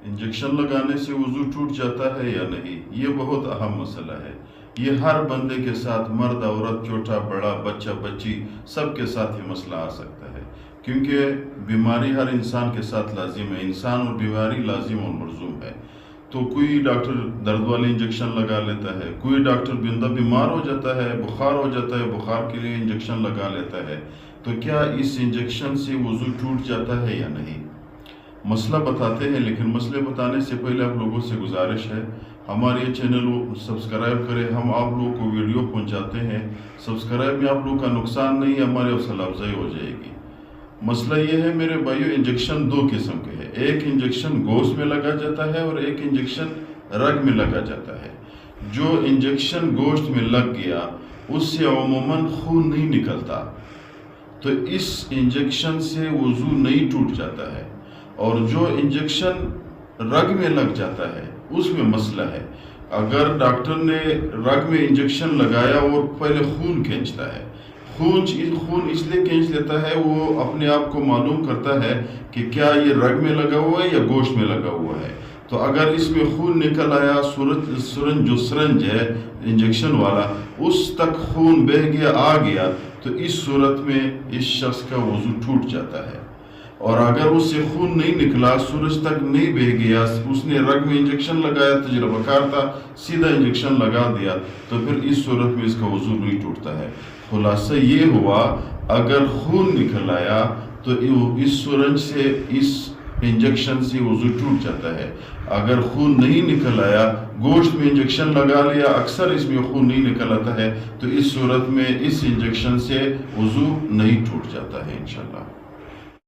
Injection لگانے سے وضو ٹوٹ جاتا ہے یا نہیں؟ یہ بہت اہم مسئلہ ہے۔ یہ ہر بندے کے ساتھ، مرد عورت، چھوٹا بڑا، بچہ بچی، سب کے ساتھ یہ مسئلہ آ سکتا ہے، کیونکہ بیماری ہر انسان کے ساتھ لازم ہے۔ انسان اور بیماری لازم اور ملزوم ہے۔ تو کوئی ڈاکٹر درد والے انجیکشن لگا لیتا ہے، کوئی ڈاکٹر بندہ بیمار ہو جاتا ہے، بخار ہو جاتا ہے، بخار کے لیے انجیکشن لگا لیتا ہے، تو کیا اس انجیکشن سے وضو ٹوٹ جاتا ہے یا نہیں؟ مسئلہ بتاتے ہیں، لیکن مسئلے بتانے سے پہلے آپ لوگوں سے گزارش ہے ہمارے یہ چینل کو سبسکرائب کریں۔ ہم آپ لوگوں کو ویڈیو پہنچاتے ہیں، سبسکرائب میں آپ لوگوں کا نقصان نہیں ہے، ہماری حوصلہ افزائی ہو جائے گی۔ مسئلہ یہ ہے میرے بھائیو، انجیکشن دو قسم کے ہیں، ایک انجیکشن گوشت میں لگا جاتا ہے اور ایک انجیکشن رگ میں لگا جاتا ہے۔ جو انجیکشن گوشت میں لگ گیا اس سے عموماً خون نہیں نکلتا، تو اس انجیکشن سے وضو نہیں ٹوٹ جاتا ہے، اور جو انجیکشن رگ میں لگ جاتا ہے اس میں مسئلہ ہے۔ اگر ڈاکٹر نے رگ میں انجیکشن لگایا اور پہلے خون کھینچتا ہے، خون اس لیے کھینچ لیتا ہے، وہ اپنے آپ کو معلوم کرتا ہے کہ کیا یہ رگ میں لگا ہوا ہے یا گوشت میں لگا ہوا ہے۔ تو اگر اس میں خون نکل آیا، سرنج ہے انجیکشن والا، اس تک خون بہہ گیا، آ گیا، تو اس صورت میں اس شخص کا وضو ٹوٹ جاتا ہے۔ اور اگر اس سے خون نہیں نکلا، سورج تک نہیں بہہ گیا، اس نے رگ میں انجیکشن لگایا، تجربہ کار تھا، سیدھا انجیکشن لگا دیا، تو پھر اس صورت میں اس کا وضو نہیں ٹوٹتا ہے۔ خلاصہ یہ ہوا، اگر خون نکل آیا تو اس سرنج سے، اس انجیکشن سے وضو ٹوٹ جاتا ہے۔ اگر خون نہیں نکل آیا، گوشت میں انجیکشن لگا لیا، اکثر اس میں خون نہیں نکل آتا ہے، تو اس صورت میں اس انجیکشن سے وضو نہیں ٹوٹ جاتا ہے انشاءاللہ۔